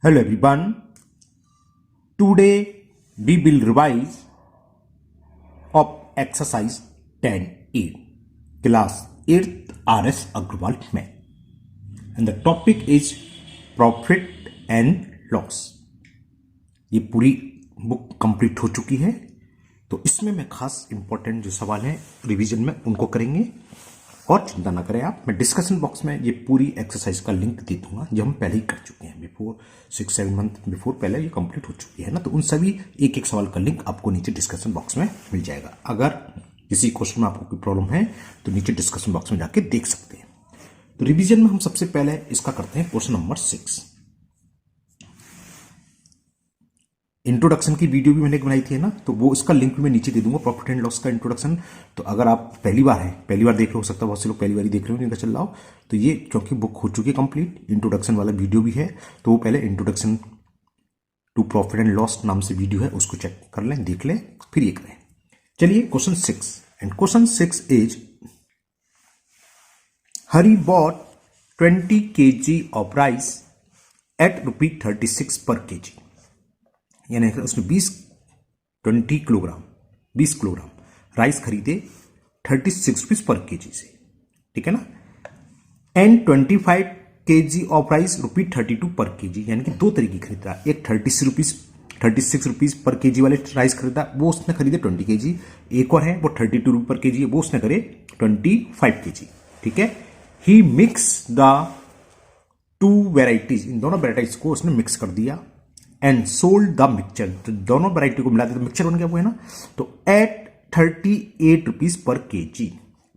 Hello everyone. Today we will revise of exercise 10A, class 8th RS Agrawal Math, and the topic is profit and loss. ये पूरी book complete हो चुकी है, तो इसमें मैं खास इंपॉर्टेंट जो सवाल हैं रिवीजन में उनको करेंगे। और चिंता ना करें आप, मैं डिस्कशन बॉक्स में ये पूरी एक्सरसाइज का लिंक दे दूंगा जो हम पहले ही कर चुके हैं, बिफोर 6-7 मंथ बिफोर पहले ये कंप्लीट हो चुकी है ना। तो उन सभी एक एक सवाल का लिंक आपको नीचे डिस्कशन बॉक्स में मिल जाएगा। अगर किसी क्वेश्चन में आपको कोई प्रॉब्लम है तो नीचे डिस्कशन बॉक्स में जाके देख सकते हैं। तो रिविजन में हम सबसे पहले इसका करते हैं क्वेश्चन नंबर 6। इंट्रोडक्शन की वीडियो भी मैंने बनाई थी ना, तो वो इसका लिंक भी मैं नीचे दे दूंगा, प्रॉफिट एंड लॉस का इंट्रोडक्शन। तो अगर आप पहली बार देख रहे हो सकता है बहुत से लोग पहली बार ही देख रहे हो, जिनका चल रहा हो, तो ये क्योंकि बुक हो चुकी है कंप्लीट, इंट्रोडक्शन वाला वीडियो भी है, तो वो पहले introduction to profit and loss नाम से वीडियो है, उसको चेक कर लें, देख लें, फिर ये करें। चलिए question 6, and question 6 is Hari bought 20 kg of rice at ₹36 per kg, यानी उसने 20 किलोग्राम राइस खरीदे 36 रुपीज पर केजी से, ठीक है ना। एंड 25 kg ऑफ राइस ₹32 पर केजी, यानी कि दो तरीके खरीद रहा है। एक 36 रुपीज पर केजी वाले राइस खरीदा, वो उसने खरीदे 20 kg। एक और है वो 32 रुपये पर केजी है, वो उसने करे 25 kg, ठीक है। ही मिक्स द टू वेराइटीज, इन दोनों वेराइटीज को उसने मिक्स कर दिया। एंड सोल्ड द मिक्सचर, तो दोनों वैरायटी को मिला दिया तो मिक्सचर बन गया, वो है ना। तो एट 38 रुपीज पर केजी,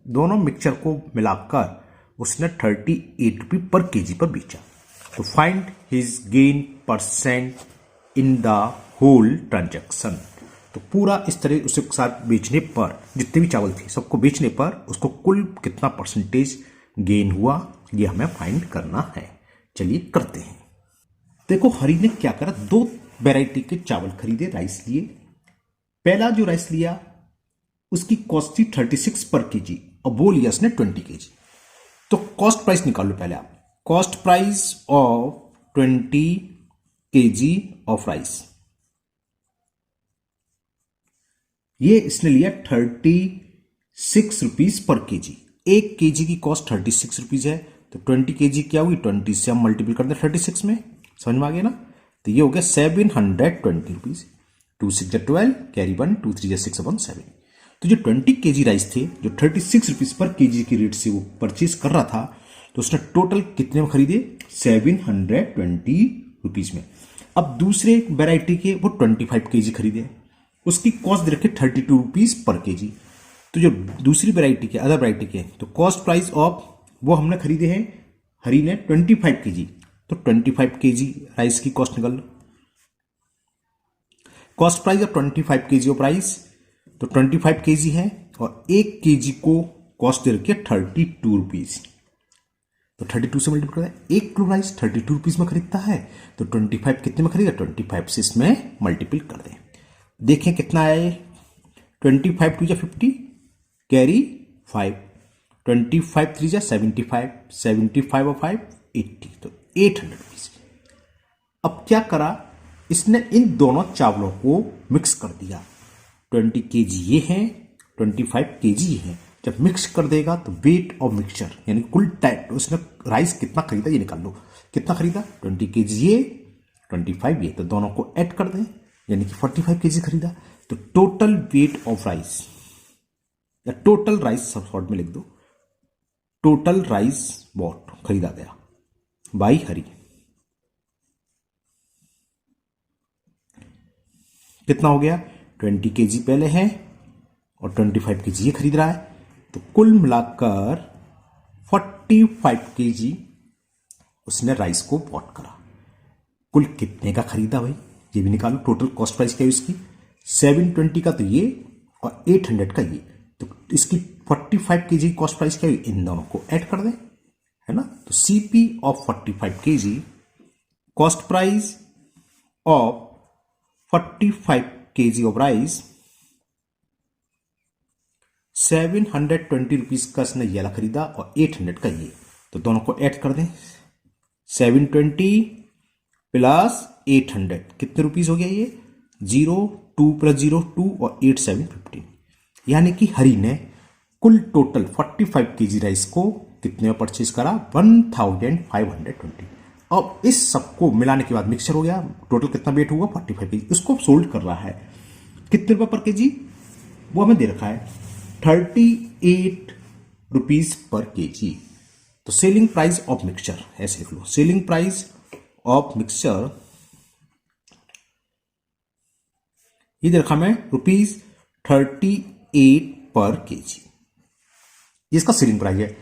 दोनों मिक्सचर को मिलाकर उसने 38 रुपये पर केजी पर बेचा। तो find his gain percent in the whole transaction. तो पूरा इस तरह उसे साथ बेचने पर, जितने भी चावल थे सबको बेचने पर उसको कुल कितना परसेंटेज गेन हुआ, ये हमें फाइंड करना है। चलिए करते हैं। देखो हरी ने क्या करा, दो वैरायटी के चावल खरीदे, राइस लिए। पहला जो राइस लिया उसकी कॉस्ट थी 36 पर केजी, और वो लिया उसने 20 kg। तो कॉस्ट प्राइस निकाल लो पहले आप। Cost price of 20 kg of rice, ये इसने लिया 36 रुपीज पर केजी। एक केजी की कॉस्ट 36 रुपीज है, तो 20 kg क्या हुई, 20 से हम मल्टीपल कर दे 36 में, समझ में आ गया ना। तो ये हो गया 720 रुपीज। 2 6 12, carry 1, 2 3 6 upon 7। तो जो 20 kg राइस थे, जो 36 रुपीज पर केजी की रेट से वो परचेज कर रहा था, तो उसने टोटल कितने में खरीदे, 720 रुपीज में। अब दूसरे वेराइटी के वो 25 kg खरीदे, उसकी कॉस्ट दे रखे 32 रुपीज पर केजी। तो जो दूसरी वेराइटी के, अदर वेराइटी के, तो कॉस्ट प्राइस ऑफ वो हमने खरीदे हैं, हरी ने 25 kg, तो 25 kg राइस की कॉस्ट निकाल लो। Cost price of 25 kg of rice, तो 25 kg है, और 1 kg को कॉस्ट दे रखी है 32 रुपीज। तो 32 से मल्टीप्लाई कर दे, 1 किलो राइस 32 रुपीज में खरीदता है, तो 25 कितने में खरीदेगा, 25 से इसमें मल्टीपल कर दें। देखें कितना आया, 25 2 50, कैरी 5, 25 3 75, 75 और 5 80, तो 800 रुपीज। अब क्या करा इसने, इन दोनों चावलों को मिक्स कर दिया। 20 kg ये है, 25 kg ये है। जब मिक्स कर देगा तो वेट ऑफ मिक्सचर, यानी कुल टाइट उसने राइस कितना खरीदा ये निकाल लो। कितना खरीदा, 20 kg ये, 25 ये, तो दोनों को ऐड कर दें, यानी कि 45 kg खरीदा। तो टोटल वेट ऑफ राइस, या टोटल राइस सब शॉर्ट में लिख दो, टोटल राइस बॉट खरीदा गया बाई हरी। कितना हो गया, 20 kg पहले है और 25 kg ये खरीद रहा है, तो कुल मिलाकर 45 kg उसने राइस को बॉट करा। कुल कितने का खरीदा भाई, ये भी निकालो। टोटल कॉस्ट प्राइस क्या है इसकी, 720 का तो ये, और 800 का ये, तो इसकी 45 kg कॉस्ट प्राइस क्या है, इन दोनों को ऐड कर दें, है ना। तो CP of 45 kg, cost price of 45 kg of rice 720 rupees का इसने ये वाला खरीदा, और 800 का ये, तो दोनों को ऐड कर दें। 720 प्लस 800 कितने रुपीज हो गया ये 0 2 प्लस 0 2 और 8 7 15 यानी कि हरी ने कुल टोटल 45 केजी राइस को कितने में परचेज करा 1520। अब इस सबको मिलाने के बाद मिक्सचर हो गया टोटल कितना वेट हुआ 45 केजी इसको सोल्ड कर रहा है कितने रुपए पर केजी वो हमें दे रखा है 38 रुपीज पर केजी। तो सेलिंग प्राइस ऑफ मिक्सचर ऐसे लिख लो सेलिंग प्राइस ऑफ मिक्सचर ये दे रखा मैं ₹38 पर केजी ये इसका सेलिंग प्राइस है।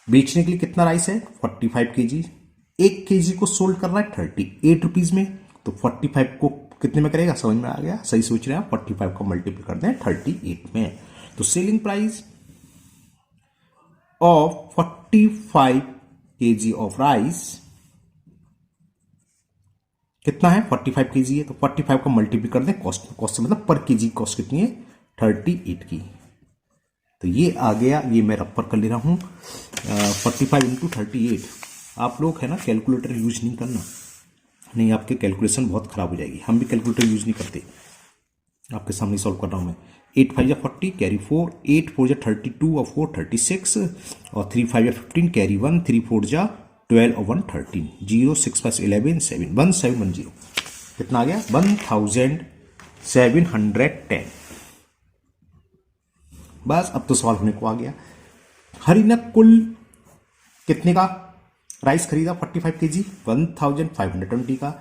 बेचने के लिए कितना राइस है 45 केजी 1 केजी को सोल्ड कर रहा है 38 रुपीज में तो 45 को कितने में करेगा समझ में आ गया सही सोच रहे हैं 45 को मल्टीप्लाई कर दें 38 में तो selling price of 45 KG of rice कितना है 45 केजी है तो 45 को मल्टीप्लाई कर दें कॉस्ट से मतलब पर केजी कॉस्ट कितनी है 38 की तो ये आ गया ये मैं रफ पर कर ले रहा हूं 45 इंटू 38 आप लोग है ना कैलकुलेटर यूज नहीं करना नहीं आपके कैलकुलेशन बहुत खराब हो जाएगी हम भी कैलकुलेटर यूज नहीं करते आपके सामने सॉल्व कर रहा हूं मैं 8 5 या 40 कैरी 4 8 4 या 32 और 4 36 और 3 5 या 15 कैरी 1 3 4 जा 12 और 1 13 0 6 5 11 7 1710 कितना आ गया 1710 बस अब तो सवाल होने को आ गया हरी ने कुल कितने का राइस खरीदा 45 केजी 1520 का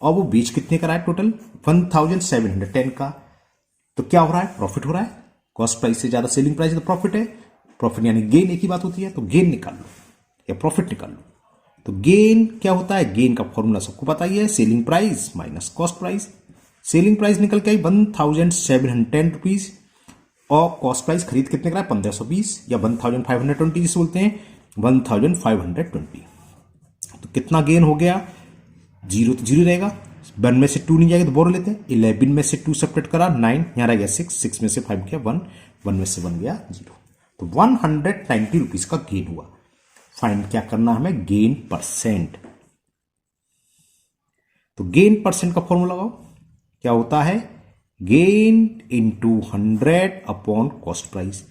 और वो बेच कितने का रहा है टोटल 1710 का तो क्या हो रहा है प्रॉफिट हो रहा है कॉस्ट प्राइस से ज्यादा सेलिंग प्राइस तो प्रॉफिट है प्रॉफिट यानी गेन एक ही बात होती है तो गेन निकाल लो या प्रॉफिट निकाल लो तो गेन क्या होता है गेन का फॉर्मूला सबको पता ही है selling price minus cost price selling price निकल के आई 1710 रुपीज और कॉस्ट प्राइस खरीद कितने का है 1520 या 1520 जिसे बोलते हैं 1520 तो कितना गेन हो गया 0 तो 0 रहेगा 1 में से 2 नहीं जाएगा तो बोर लेते हैं 11 में से 2 सब्ट्रैक्ट करा 9 यहां रह गया 6 में से 5 गया 1 में से 1 गया 0 तो 190 रुपीज का गेन हुआ फाइंड क्या करना हमें गेन परसेंट तो गेन परसेंट का फॉर्मूला लगाओ क्या होता है gain into 100 upon cost price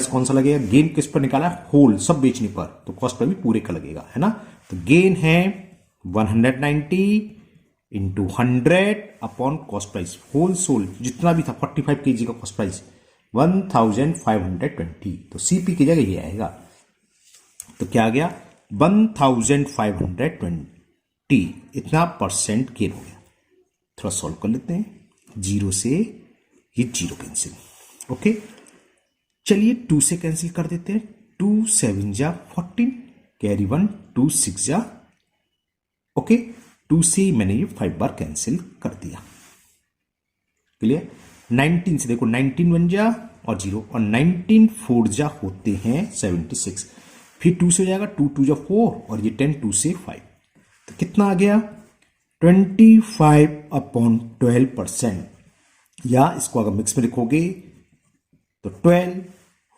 कौन सा लगेगा गेन किस पर निकाला है होल सब बेचने पर तो कॉस्ट प्राइस भी पूरे का लगेगा है ना तो गेन है 190 into 100 upon cost price whole सोल जितना भी था 45 केजी का कॉस्ट प्राइस 1520 तो सीपी की जगह ये आएगा तो क्या आ गया 1520 इतना परसेंट गेन हो गया थोड़ा सॉल्व कर लेते हैं 0 से ये 0 कैंसिल ओके चलिए 2 से कैंसिल कर देते हैं 2 7 जा 14 कैरी 1 2 6 जा ओके 2 से मैंने ये 5 बार कैंसिल कर दिया क्लियर 19 से देखो 19 1 जा और 0 और 19 4 जा होते हैं 76 फिर 2 से हो जाएगा 2 2 जा 4 और ये 10 2 से 5 तो कितना आ गया 25/12% या इसको अगर मिक्स में लिखोगे तो 12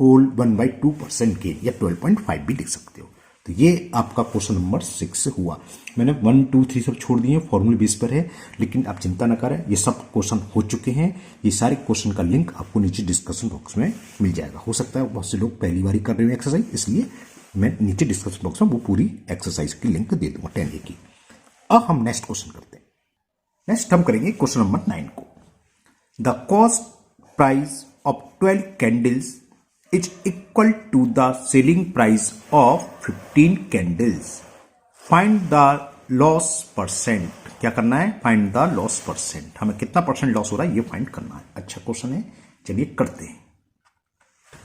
होल 1/2% गेन या 12.5 भी लिख सकते हो तो ये आपका क्वेश्चन नंबर 6 हुआ मैंने 1 2 3 सब छोड़ दिए फॉर्मूले बेस पर है लेकिन आप चिंता ना करें ये सब क्वेश्चन हो चुके हैं ये सारे क्वेश्चन का लिंक आपको नीचे डिस्कशन बॉक्स में मिल जाएगा हो सकता है बहुत से लोग पहली बार ही कर रहे हैं एक्सरसाइज इसलिए मैं नीचे डिस्कशन बॉक्स में वो पूरी एक्सरसाइज की लिंक दे दूंगा 10A की अब हम नेक्स्ट क्वेश्चन करते हैं नेक्स्ट हम करेंगे क्वेश्चन नंबर 9 को the cost price of 12 candles is equal to the selling price of 15 candles find the loss percent क्या करना है फाइंड द लॉस परसेंट हमें कितना परसेंट लॉस हो रहा है ये फाइंड करना है अच्छा क्वेश्चन है चलिए करते हैं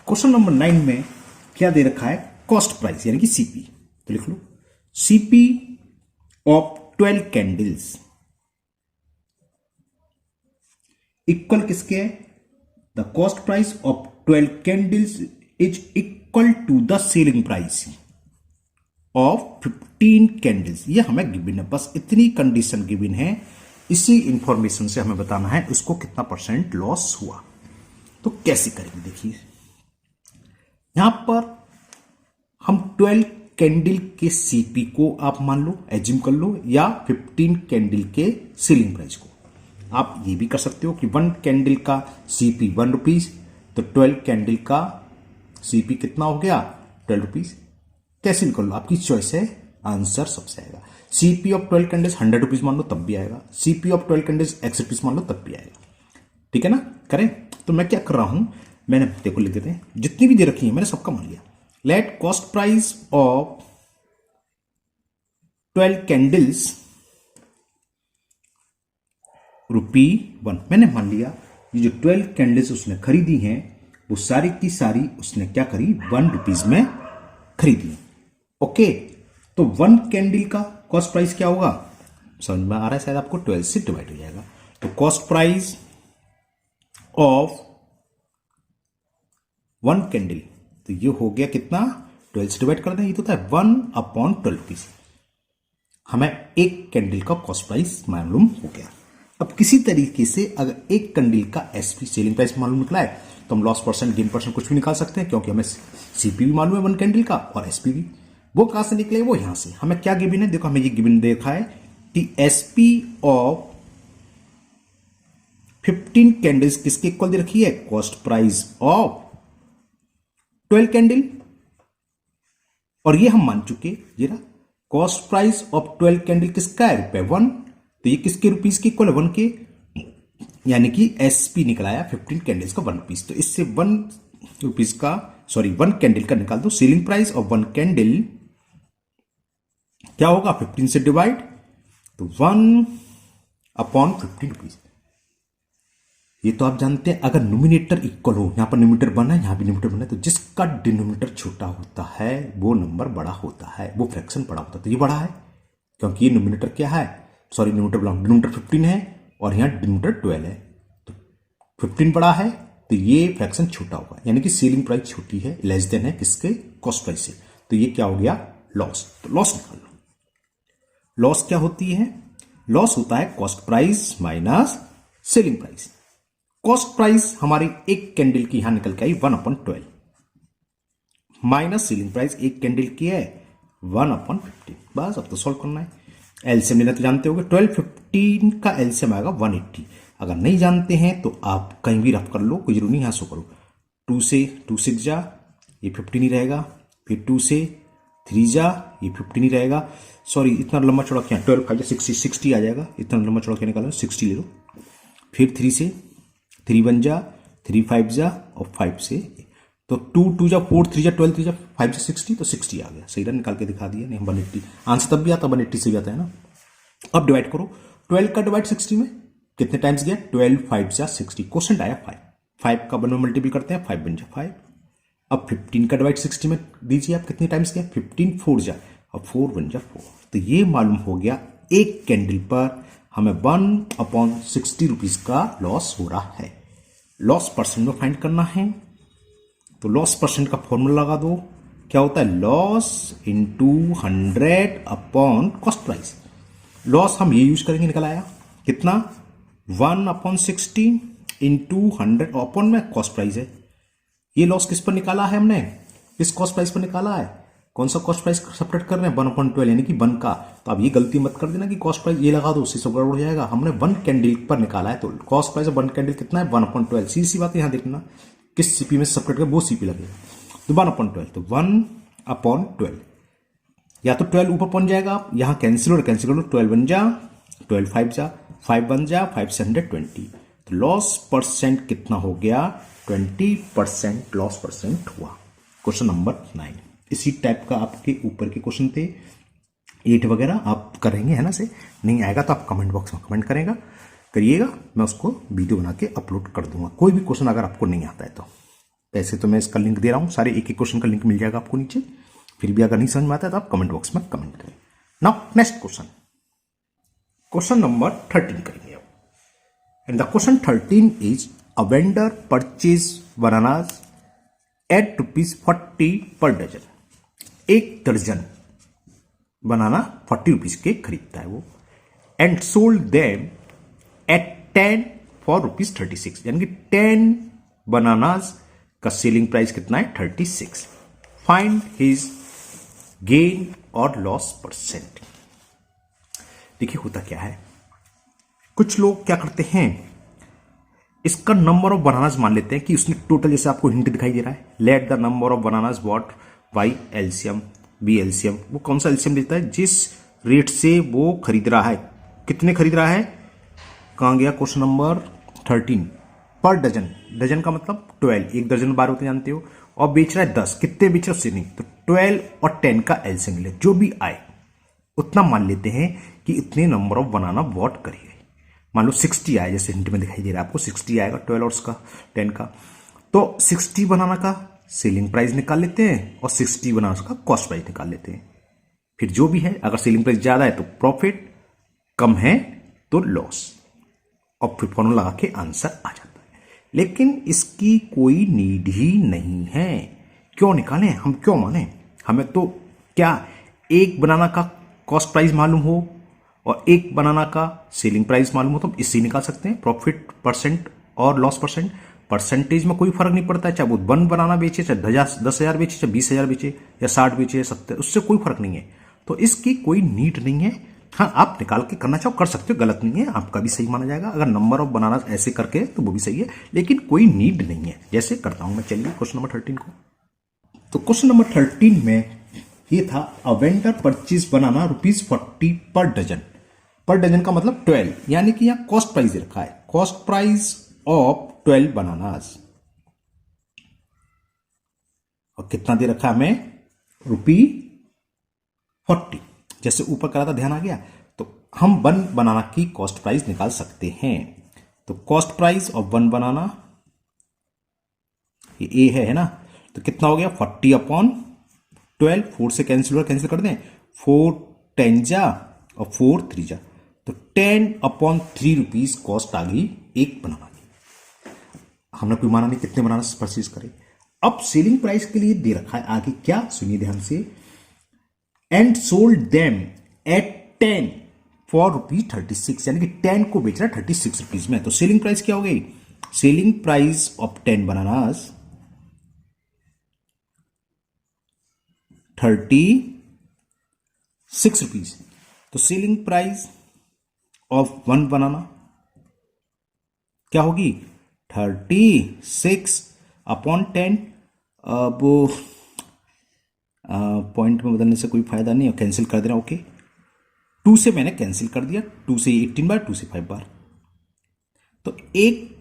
क्वेश्चन नंबर 9 में क्या दे रखा है कॉस्ट प्राइस यानी कि सीपी तो लिख लो सीपी ऑफ 12 कैंडल्स इक्वल किसके है the cost price of 12 candles is equal to the selling price of 15 candles ये हमें गिवन है बस इतनी कंडीशन गिवन है इसी इंफॉर्मेशन से हमें बताना है उसको कितना परसेंट लॉस हुआ तो कैसे करेंगे देखिए यहां पर हम 12 कैंडल के सीपी को आप मान लो, एज्यूम कर लो, या 15 कैंडल के सेलिंग प्राइस को। आप ये भी कर सकते हो कि 1 कैंडल का सीपी 1 रुपीज, तो 12 कैंडल का सीपी कितना हो गया 12 रुपीज। कैसे भी कर लो, आपकी चॉइस है, आंसर सबसे आएगा। सीपी ऑफ 12 कैंडल्स 100 रुपीज मान लो तब भी आएगा, CP of 12 candles x rupees मान लो तब भी आएगा। ठीक है ना, करें। तो मैं क्या कर रहा हूं, मैंने देखो लिख देते हैं, जितनी भी दे रखी है मैंने सबका मान लिया। Let cost price of 12 candles ₹1। मैंने मान लिया ये जो 12 कैंडल्स उसने खरीदी हैं वो सारी की सारी उसने क्या करी, 1 रुपीज में खरीदी। ओके, तो 1 कैंडल का कॉस्ट प्राइस क्या होगा, समझ में आ रहा है शायद आपको, 12 से डिवाइड हो जाएगा। तो कॉस्ट प्राइस ऑफ 1 कैंडल, तो ये हो गया कितना, 12 से डिवाइड कर दें, ये तो था 1/12 रुपीज। हमें एक कैंडल का कॉस्ट प्राइस मालूम हो गया। अब किसी तरीके से अगर एक कैंडल का एसपी सेलिंग प्राइस मालूम निकला है तो हम लॉस परसेंट, गेन परसेंट कुछ भी निकाल सकते हैं, क्योंकि हमें सीपी भी मालूम है 1 कैंडल का और एसपी भी। वो कहां से निकले, वो यहां से। हमें क्या गिवन है, देखो हमें ये गिवन देखा है कि एसपी ऑफ 15 कैंडल्स किसके इक्वल दे रखी है, कॉस्ट प्राइस ऑफ 12 कैंडल। और ये हम मान चुके, ये ना कॉस्ट प्राइस ऑफ 12 कैंडल किसका है, ₹1। तो ये किसके रुपीस के इक्वल है, 1 के, यानी कि एसपी निकला आया 15 कैंडल्स का 1 रुपीस। तो इससे 1 रुपीस का, सॉरी 1 कैंडल का निकाल दो। सेलिंग प्राइस ऑफ 1 कैंडल क्या होगा, 15 से डिवाइड, तो 1/15 रुपीज। ये तो आप जानते हैं, अगर नोमिनेटर इक्वल हो, यहां पर नोमिनेटर बना है, यहां भी नोमिनेटर बना है, तो जिसका डिनोमिनेटर छोटा होता है वो नंबर बड़ा होता है, वो फ्रैक्शन बड़ा होता है। तो ये बड़ा है क्योंकि ये नोमिनेटर क्या है, सॉरी डिनोमिनेटर 15 है और यहां डिनोमिनेटर 12 है, तो 15 बड़ा है, तो ये फ्रैक्शन छोटा होगा, यानी कि सेलिंग प्राइस छोटी है, लेस देन है किसके, कॉस्ट प्राइस से। तो ये क्या हो गया, लॉस। तो लॉस निकाल लो। लॉस क्या होती है, लॉस होता है cost price minus selling price. Cost price हमारी एक कैंडल की यहां निकल के आई 1/12 माइनस सेलिंग प्राइस एक कैंडल की है 1/15। बस अब तो सॉल्व करना है। एलसीएम लेना तो जानते होगे, 12 15 का एलसीएम आएगा 180। अगर नहीं जानते हैं तो आप कहीं भी रफ कर लो, कोई जरूरी नहीं, यहां सो करो। 2 से 2 6 जा, ये 15 ही रहेगा, फिर 2 से 3 जा, ये 15 ही रहेगा। सॉरी इतना लंबा चौड़ा क्या, 12 5 60 आ जाएगा, इतना लंबा चौड़ा क्या निकालो, 60 ले लो। फिर 3 से 3 1 जा, 3 5 जा, और 5 से, तो 2 2 जा 4 3 जा 12 3 जा 5 से 60, तो 60 आ गया। सही रहा, निकाल के दिखा दिया। नहीं 180 आंसर तब भी आता, 180 से भी आता है ना। अब डिवाइड करो, 12 का डिवाइड 60 में कितने टाइम्स गया, 12 5 जा 60, क्वेश्चन आया 5। 5 का 1 में मल्टीपल करते हैं, 5 बन जा 5। अब 15 का डिवाइड 60 में दीजिए आप, कितने टाइम्स गया, 15 4 जा, अब 4 बन जा 4। तो ये मालूम हो गया एक कैंडल पर हमें 1/60 रुपीज का लॉस हो रहा है। लॉस परसेंट में फाइंड करना है, तो लॉस परसेंट का फॉर्मूला लगा दो, क्या होता है, loss into 100 upon cost price. Loss हम ये यूज करेंगे, निकल आया कितना, 1/60 इंटू 100 अपॉन में कॉस्ट प्राइस है। ये लॉस किस पर निकाला है हमने, किस कॉस्ट प्राइस पर निकाला है, कौन सा कॉस्ट प्राइस सेपरेट कर रहे हैं, 1/12 यानी कि 1 का। तो आप ये गलती मत कर देना कि कॉस्ट प्राइस ये लगा दो, उससे सब गड़बड़ हो जाएगा। हमने 1 कैंडल पर निकाला है, तो कॉस्ट प्राइस ऑफ 1 कैंडल कितना है, 1/12। सीधी सी बात है, यहां देखना किस सीपी में सेपरेट कर, वो सीपी लगेगा, तो 1/12, तो 1/12 या तो 12 ऊपर पहुंच जाएगा, आप यहां कैंसिल और कैंसिल करो, 12 1 जा, 12 5 जा, 5 1 जा, 5 से 120। तो लॉस परसेंट कितना हो गया, 20% लॉस परसेंट हुआ। Question number 9। इसी टाइप का आपके ऊपर के क्वेश्चन थे 8 वगैरह, आप करेंगे है ना से। नहीं आएगा तो आप कमेंट बॉक्स में कमेंट करिएगा, मैं उसको वीडियो बना के अपलोड कर दूंगा। कोई भी क्वेश्चन अगर आपको नहीं आता है तो, वैसे तो मैं इसका लिंक दे रहा हूं, सारे एक एक क्वेश्चन का लिंक मिल जाएगा आपको नीचे। फिर भी अगर नहीं समझ में आता है तो आप कमेंट बॉक्स में कमेंट करें। नाउ नेक्स्ट क्वेश्चन नंबर 13 करेंगे अब। And the question 13 is, a vendor purchase bananas at ₹40 per dozen. एक दर्जन बनाना 40 रुपीज के खरीदता है वो, and sold them at 10 for ₹36, यानी कि 10 बनानास का सेलिंग प्राइस कितना है, 36। फाइंड हिज गेन और लॉस परसेंट। देखिए होता क्या है, कुछ लोग क्या करते हैं, इसका नंबर ऑफ बनानास मान लेते हैं कि उसने टोटल, जैसे आपको हिंट दिखाई दे रहा है, let the number of bananas what by LCM be LCM. वो कौन सा एलसीएम देता है, जिस रेट से वो खरीद रहा है, कितने खरीद रहा है, कहां गया क्वेश्चन नंबर 13, पर डजन, डजन का मतलब 12, एक दर्जन 12 होते जानते हो, और बेच रहा है 10, कितने बेच रहा है उससे नहीं, तो 12 और 10 का एलसीएम ले, जो भी आए उतना मान लेते हैं कि इतने नंबर ऑफ बनाना वॉट करिए। मान लो 60 आया, जैसे हिंट में दिखाई दे रहा है आपको 60 आएगा 12 और उसका 10 का, तो 60 बनाना का सेलिंग प्राइस निकाल लेते हैं और 60 बनाना का कॉस्ट प्राइस निकाल लेते हैं। फिर जो भी है, अगर सेलिंग प्राइस ज्यादा है तो प्रॉफिट, कम है तो लॉस, और फिर फॉर्मूला लगा के आंसर आ जाता है। लेकिन इसकी कोई नीड ही नहीं है, क्यों निकालें हम, क्यों माने, हमें तो क्या एक बनाना का कॉस्ट प्राइस मालूम हो और एक बनाना का सेलिंग प्राइस मालूम हो तो हम इससे निकाल सकते हैं प्रॉफिट परसेंट और लॉस परसेंट। परसेंटेज में कोई फर्क नहीं पड़ता है, चाहे वो 1 बनाना बेचे, चाहे 10,000 बेचे, चाहे 20,000 बेचे, या 60 बेचे, 70, उससे कोई फर्क नहीं है। तो इसकी कोई नीड नहीं है। हाँ, आप निकाल के करना चाहो कर सकते हो, गलत नहीं है, आपका भी सही माना जाएगा। अगर नंबर ऑफ बनाना ऐसे करके तो वो भी सही है, लेकिन कोई नीड नहीं है। जैसे करता हूं मैं, चलिए क्वेश्चन नंबर 13 को। तो क्वेश्चन नंबर 13 में ये था, अ वेंडर परचेज बनाना ₹40 पर डजन। पर डजन का मतलब 12, यानी कि यहां कॉस्ट प्राइस दे रखा है, कॉस्ट प्राइस ऑफ 12 बनानास, और कितना दे रखा है हमें, ₹40। जैसे ऊपर करा था, ध्यान आ गया। तो हम 1 बनाना की कॉस्ट प्राइस निकाल सकते हैं। तो कॉस्ट प्राइस ऑफ 1 बनाना, ये ए है ना, तो कितना हो गया 40/12, 4 से कैंसिल कर दें, 4 10 जा और 4 3 जा, तो 10/3 रुपीज कॉस्ट आ गई एक बनाना की। हमने कोई माना नहीं कितने बनाना परचेज करें। अब सेलिंग प्राइस के लिए दे रखा है आगे क्या, सुनिए ध्यान से, and sold them at 10 for ₹36, यानी कि 10 को बेच रहा है 36 रुपीज में। तो सेलिंग प्राइस क्या हो गई, selling price of 10 bananas 36 rupees. तो सेलिंग प्राइस ऑफ 1 बनाना क्या होगी, 36/10। अब पॉइंट में बदलने से कोई फायदा नहीं है, कैंसिल कर देना। ओके, 2 से मैंने कैंसिल कर दिया, 2 से 18 बार, 2 से 5 बार। तो एक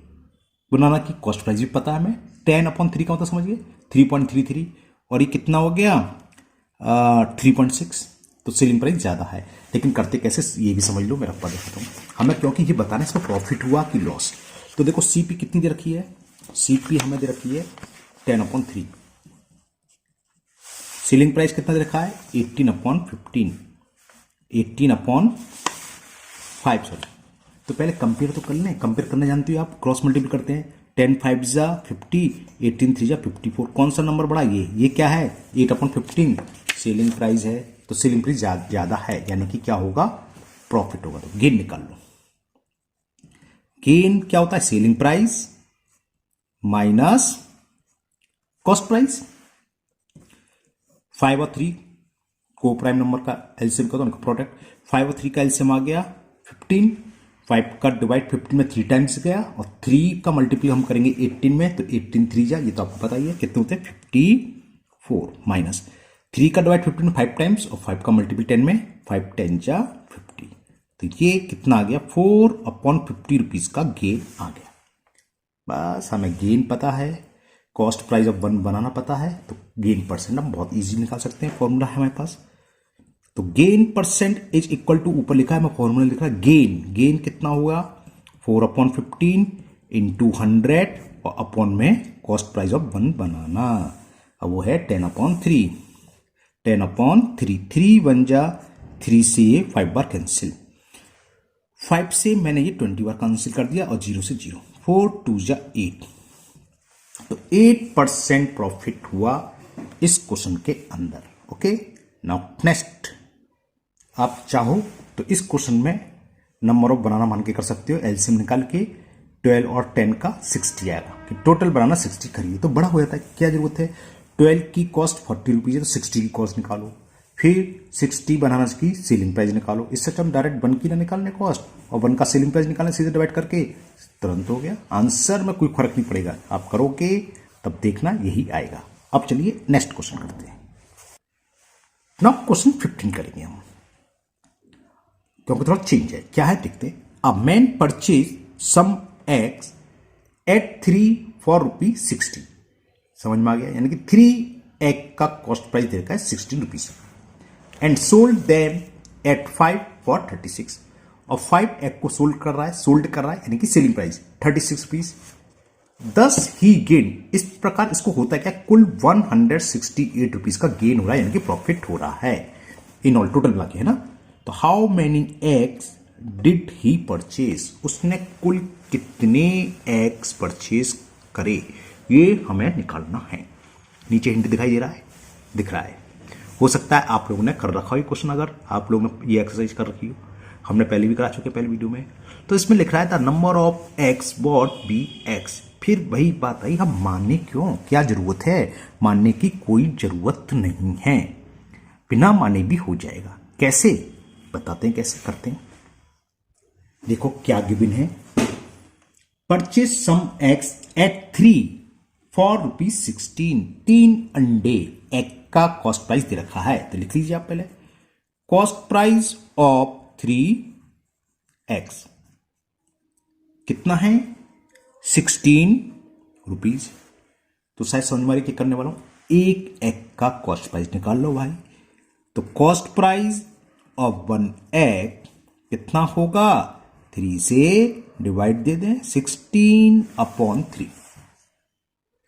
बनाना की कॉस्ट प्राइस भी पता है हमें, 10/3 का मतलब समझ गए 3.33, और ये कितना हो गया 3.6। तो सेलिंग प्राइस ज्यादा है, लेकिन करते कैसे ये भी समझ लो, मैं रखवा देता हूं हमें, क्योंकि ये बताना इसमें प्रॉफिट हुआ कि लॉस। तो देखो सीपी कितनी दे रखी है, सीपी हमें दे रखी है 10/3, सेलिंग प्राइस कितना दे रखा है 18/15, 18/5 सॉरी। तो पहले कंपेयर तो कर लें, कंपेयर करना जानते हो आप, क्रॉस मल्टीपल करते हैं, 10 5 जा 50, 18 3 जा 54, कौन सा नंबर बड़ा, ये क्या है 8/15, सेलिंग प्राइस है, तो सेलिंग प्राइस ज्यादा है, यानी कि क्या होगा प्रॉफिट होगा। तो गेन निकाल लो, गेन क्या होता है, selling price minus cost price. 5 और 3 को प्राइम नंबर का एलसीएम का, तो उनका प्रोडक्ट, 5 और 3 का एलसीएम आ गया 15, 5 का डिवाइड 15 में 3 टाइम्स गया, और 3 का मल्टीप्लाई हम करेंगे 18 में, तो 18 3 जा, ये तो आपको पता ही है कितने होते हैं 54, माइनस 3 का डिवाइड 15 में 5 टाइम्स, और 5 का मल्टीप्लाई 10 में, 5 10 जा 50, तो ये कितना आ गया 4/50 रुपीज का गेन आ गया। बस हमें गेन पता है, कॉस्ट प्राइस ऑफ 1 बनाना पता है, तो गेन परसेंट हम बहुत इजी निकाल सकते हैं, फॉर्मूला है हमारे पास। तो gain percent is equal to, ऊपर लिखा है मैं फॉर्मूला लिख रहा है, गेन कितना हुआ 4/15 इंटू 100 और अपॉन में कॉस्ट प्राइस ऑफ 1 बनाना, अब वो है 10/3, 10/3, 3 1 जा 3 से ये 5 बार कैंसिल, 5 से मैंने ये 20 बार कैंसिल कर दिया, और 0 से 0, 4 2 जा 8, तो 8% प्रॉफिट हुआ इस क्वेश्चन के अंदर। ओके, नाउ नेक्स्ट, आप चाहो तो इस क्वेश्चन में नंबर ऑफ बनाना मान के कर सकते हो, एलसीएम निकाल के 12 और 10 का 60 आएगा, कि टोटल बनाना 60 खरीदे तो बड़ा हो जाता है, क्या जरूरत है, 12 की कॉस्ट 40 रुपीज है तो 60 की कॉस्ट निकालो, फिर 60 बनारस की सेलिंग प्राइस निकालो। इससे हम डायरेक्ट 1 की ना निकालने कॉस्ट और 1 का सेलिंग प्राइस निकालने, सीधे डिवाइड करके तुरंत हो गया आंसर में, कोई फर्क नहीं पड़ेगा। आप करोगे तब देखना यही आएगा। अब चलिए नेक्स्ट क्वेश्चन करते हैं। नाउ क्वेश्चन 15 करेंगे हम, क्योंकि थोड़ा चेंज है। क्या है देखते हैं। A man purchase some X at 3 for ₹60। समझ में आ गया, यानी कि 3 एग का कॉस्ट प्राइस दे रखा है 16 rupees, and sold them at 5 for 36। और 5 एग को सोल्ड कर रहा है यानी कि सेलिंग प्राइस 36 रुपीज। दस ही गेन, इस प्रकार इसको होता है क्या, कुल 168 रुपीज का गेन हो रहा है, यानी कि प्रॉफिट हो रहा है इन ऑल, टोटल मिला के, है ना। तो how many eggs did he purchase, उसने कुल कितने एग्स परचेज करे, ये हमें निकालना है। नीचे हिंट दिखाई दे रहा है, दिख रहा है। हो सकता है आप लोगों ने कर रखा हो ये क्वेश्चन, अगर आप लोगों ने ये एक्सरसाइज कर रखी हो, हमने पहले भी करा चुके पहले वीडियो में। तो इसमें लिख रहा है the number of X bought be X. फिर वही बात आई, हम मानने क्यों, क्या जरूरत है, मानने की कोई जरूरत नहीं है, बिना माने भी हो जाएगा। कैसे बताते हैं, कैसे करते हैं। देखो क्या गिवन है, purchase some eggs at 3 for ₹16। 3 अंडे एग का कॉस्ट प्राइस दे रखा है, तो लिख लीजिए आप पहले, कॉस्ट प्राइस ऑफ 3 एग्स कितना है, 16 रुपीज। तो शायद समझ में क्या करने वाला हूं, एक एग का कॉस्ट प्राइस निकाल लो भाई। तो कॉस्ट प्राइस ऑफ 1 एग कितना होगा, 3 से डिवाइड दे दें, 16/3।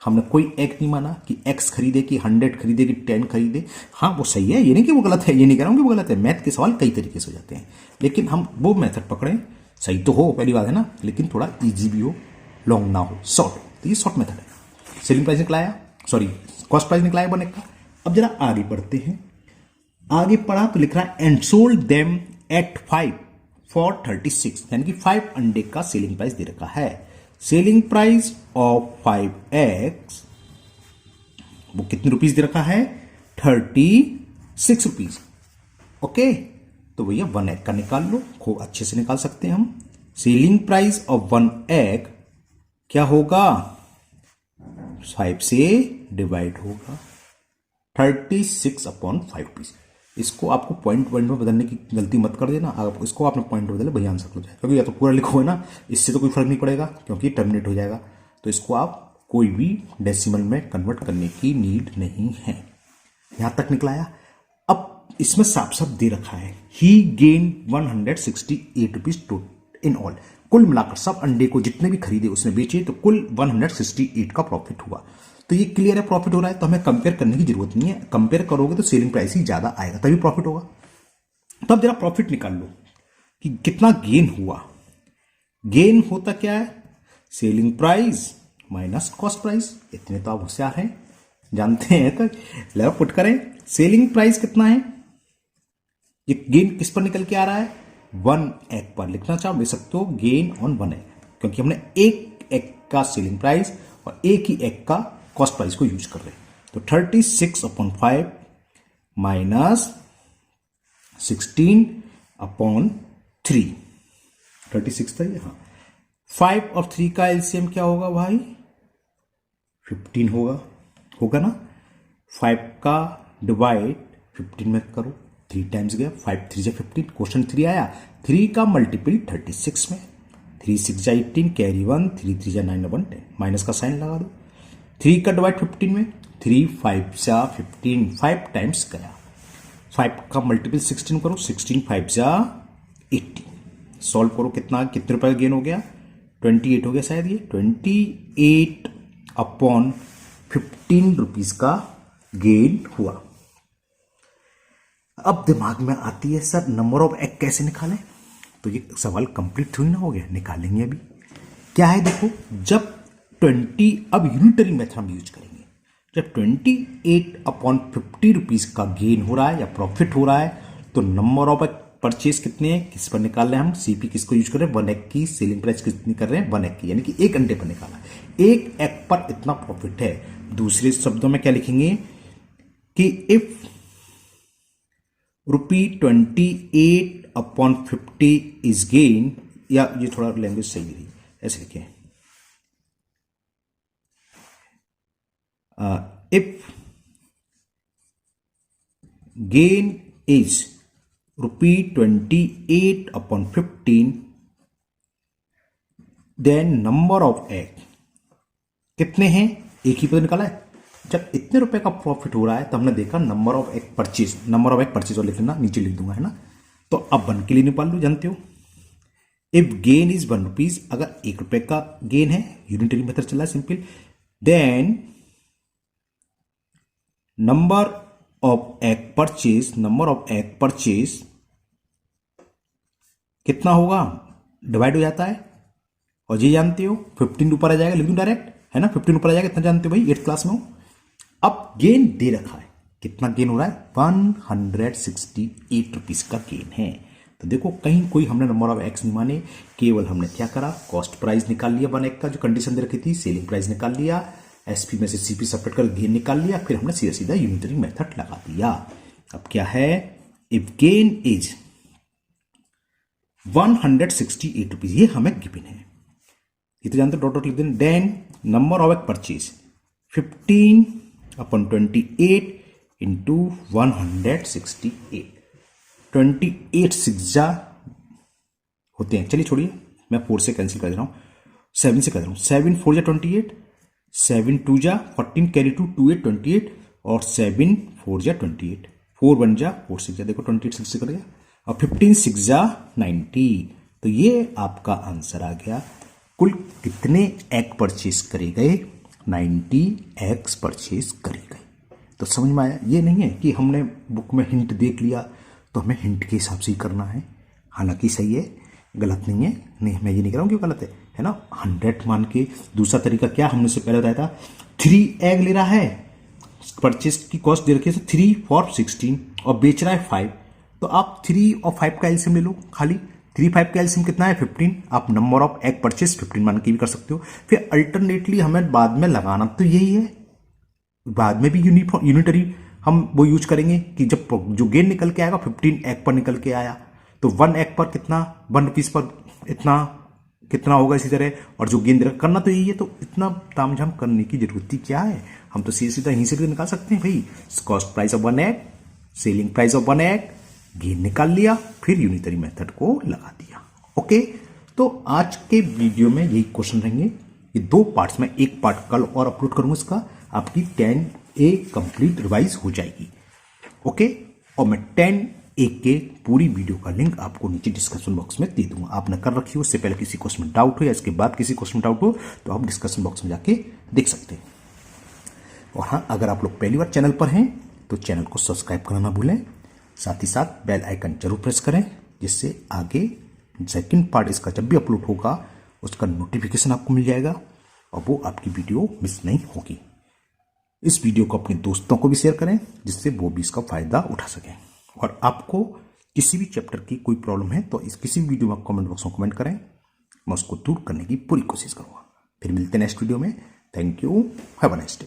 हमने कोई एग नहीं माना कि x खरीदे कि 100 खरीदे कि 10 खरीदे। हाँ वो सही है, ये नहीं कि वो गलत है, ये नहीं कह रहा हूं कि वो गलत है। मैथ के सवाल कई तरीके से हो जाते हैं, लेकिन हम वो मेथड पकड़े, सही तो हो पहली बात है ना, लेकिन थोड़ा इजी भी हो, लॉन्ग ना हो, शॉर्ट हो। तो ये शॉर्ट मेथड है। सेलिंग प्राइस निकलाया, सॉरी कॉस्ट प्राइस निकलाया 1 एग का। अब जरा आगे बढ़ते हैं। आगे पढ़ा तो लिख रहा है and sold them at 5 for 36, यानी कि 5 अंडे का सेलिंग प्राइस दे रखा है। सेलिंग प्राइस ऑफ 5 एग्स वो कितने रुपीस दे रखा है, 36 रुपीज। ओके, तो भैया 1 एग का निकाल लो, खूब अच्छे से निकाल सकते हैं हम। सेलिंग प्राइस ऑफ 1 एग क्या होगा, 5 से डिवाइड होगा, 36/5 रुपीज। इसको आपको पॉइंट में बदलने की गलती मत कर देना, आप इसको आपने पॉइंट बदले भैया आंसर हो जाए, क्योंकि या तो पूरा लिखो है ना, इससे तो कोई फर्क नहीं पड़ेगा क्योंकि टर्मिनेट हो जाएगा। तो इसको आप कोई भी डेसिमल में कन्वर्ट करने की नीड नहीं है। यहां तक निकलाया। अब इसमें साफ साफ दे रखा है ही गेन 168 रुपीज इन ऑल, कुल मिलाकर सब अंडे को जितने भी खरीदे उसने बेचे, तो कुल 168 का प्रॉफिट हुआ। तो ये क्लियर है प्रॉफिट हो रहा है, तो हमें कंपेयर करने की जरूरत नहीं है। कंपेयर करोगे तो सेलिंग प्राइस ही ज्यादा आएगा, तभी प्रॉफिट होगा। तो अब जरा प्रॉफिट निकाल लो कि कितना गेन हुआ। गेन होता क्या है, selling price minus cost price. इतने तो आप होशियार हैं, जानते हैं। तो लेवल पुट करें, सेलिंग प्राइस कितना है, ये गेन किस पर निकल के आ रहा है, 1 एग पर। लिखना चाहो लिख सकते हो गेन ऑन 1 एग, क्योंकि हमने एक एग का सेलिंग प्राइस और एक ही एग का कॉस्ट प्राइस को यूज कर रहे हैं। तो 36/5 माइनस 16/3, 36 था ये, हाँ। 5 और 3 का एलसीएम क्या होगा भाई, 15 होगा ना। 5 का डिवाइड 15 में करो, 3 टाइम्स गया, 5 3 जा 15, क्वेश्चन 3 आया। 3 का मल्टीपल 36 में, 3 6 जा 18, कैरी 1, 3 3 जा 9 1 10, माइनस का साइन लगा दो। 3 का डिवाइड 15 में, 3 5 जा 15, 5 टाइम्स गया। 5 का मल्टीपल 16 करो, 16 5 जा 80, सॉल्व करो कितने रुपए का गेन हो गया, 28 हो गया शायद, ये 28/15 रुपीज का गेन हुआ। अब दिमाग में आती है सर नंबर ऑफ एग कैसे निकालें, तो ये सवाल कंप्लीट थोड़ी ना हो गया, निकालेंगे अभी। क्या है देखो, जब 20, अब यूनिटरी मेथड हम यूज करेंगे, जब 28/50 रुपीज का गेन हो रहा है या प्रॉफिट हो रहा है, तो नंबर ऑफ एग परचेज कितने हैं, किस पर निकाल रहे हैं हम, सीपी किसको यूज कर रहे हैं, 1 एग की सेलिंग प्राइस कितनी कर रहे हैं, 1 एग की, यानी कि एक अंडे पर निकाला, एक एग पर इतना प्रॉफिट है। दूसरे शब्दों में क्या लिखेंगे कि इफ ₹28/50 इज गेन, या ये थोड़ा लैंग्वेज सही रही, ऐसे लिखे, if gain is ₹28/15, then number of egg कितने हैं, एक ही पता निकाला है। जब इतने रुपए का प्रॉफिट हो रहा है तो हमने देखा number of egg purchase, number of egg purchase और लिख लेना, नीचे लिख दूंगा, है ना। तो अब 1 के लिए निकाल लो, जानते हो। इफ गेन इज ₹1, अगर ₹1 का गेन है, यूनिटरी मेथड चला है simple, then number of egg purchase कितना होगा, डिवाइड हो जाता है, और ये जानते हो 15 ऊपर आ जाएगा, लिख दूं डायरेक्ट, है ना, 15 ऊपर आ जाएगा, इतना जानते हो भाई, 8th क्लास में हो। अब गेन दे रखा है, कितना गेन हो रहा है, ₹168 का गेन है। तो देखो कहीं कोई हमने नंबर ऑफ एक्स नहीं माने, केवल हमने क्या करा, कॉस्ट प्राइस निकाल लिया 1 एक्स का, जो कंडीशन दे रखी थी, सेलिंग प्राइस निकाल लिया, एसपी में से सीपी सपरेट कर गेन निकाल लिया, फिर हमने सीधा सीधा यूनिटरी मेथड लगा दिया। अब क्या है, इफ गेन इज ₹168, ये हमें गिवन है, ये तो जानते हो, डॉट डॉट लिख दें। Then number of egg purchase 15/28 into 168, 28 6 होते हैं, चलिए छोड़िए, मैं 4 से कैंसिल कर दे रहा हूं, 7 से कर रहा हूं, 7 4 जा 28, 7 2 जा 14 कैरी 2 2 8 28, और 7 4 जा 28, 4 1 जा 4 6 जा, देखो 28 6 से कर गया, और 15 6 जा 90। तो ये आपका आंसर आ गया। कुल कितने एग परचेज करे गए, 90 एग्स परचेज करे गए। तो समझ में आया, ये नहीं है कि हमने बुक में हिंट देख लिया तो हमें हिंट के हिसाब से ही करना है, हालांकि सही है, गलत नहीं है, नहीं मैं ये नहीं कह रहा हूँ कि गलत है ना, 100 मान के। दूसरा तरीका क्या हमने से पहले बताया था, 3 एग ले रहा है, परचेज की कॉस्ट दे रखी है 3 for 16 और बेच रहा है 5, तो आप 3 और 5 का एलसीएम ले लो, खाली 3 5 का एलसीएम कितना है 15, आप नंबर ऑफ एग परचेज 15 मान के भी कर सकते हो। फिर अल्टरनेटली हमें बाद में लगाना तो यही है, बाद में भी यूनिटरी हम वो यूज करेंगे कि जब जो गेन निकल के आएगा 15 एग पर निकल के आया, तो 1 एग पर कितना, ₹1 पर इतना कितना होगा, इसी तरह, और जो गेन करना तो यही है। तो इतना तामझाम करने की जरूरत ही क्या है, हम तो सीधे सीधा यहीं से भी निकाल सकते हैं भाई, cost price of 1 egg, selling price of 1 egg, gain निकाल लिया, फिर यूनिटरी मेथड को लगा दिया। ओके, तो आज के वीडियो में यही क्वेश्चन रहेंगे, ये 2 पार्ट्स में, एक पार्ट कल और अपलोड करूंगा इसका, आपकी 10A कंप्लीट रिवाइज हो जाएगी। ओके, और मैं 10A के पूरी वीडियो का लिंक आपको नीचे डिस्क्रिप्शन बॉक्स में दे दूंगा, आपने कर रखी हो, उससे पहले किसी क्वेश्चन में डाउट हो या इसके बाद किसी क्वेश्चन में डाउट हो तो आप डिस्क्रिप्शन बॉक्स में जाके देख सकते हैं। और हाँ, अगर आप लोग पहली बार चैनल पर हैं तो चैनल को सब्सक्राइब करना ना भूलें, साथ ही साथ बेल आइकन जरूर प्रेस करें, जिससे आगे सेकंड पार्ट इसका जब भी अपलोड होगा उसका नोटिफिकेशन आपको मिल जाएगा और वो आपकी वीडियो मिस नहीं होगी। इस वीडियो को अपने दोस्तों को भी शेयर करें, जिससे वो भी इसका फायदा उठा सकें। और आपको किसी भी चैप्टर की कोई प्रॉब्लम है तो इस किसी भी वीडियो में कमेंट बॉक्स में कमेंट करें, मैं उसको दूर करने की पूरी कोशिश करूंगा। फिर मिलते हैं नेक्स्ट वीडियो में। Thank you, have a nice day.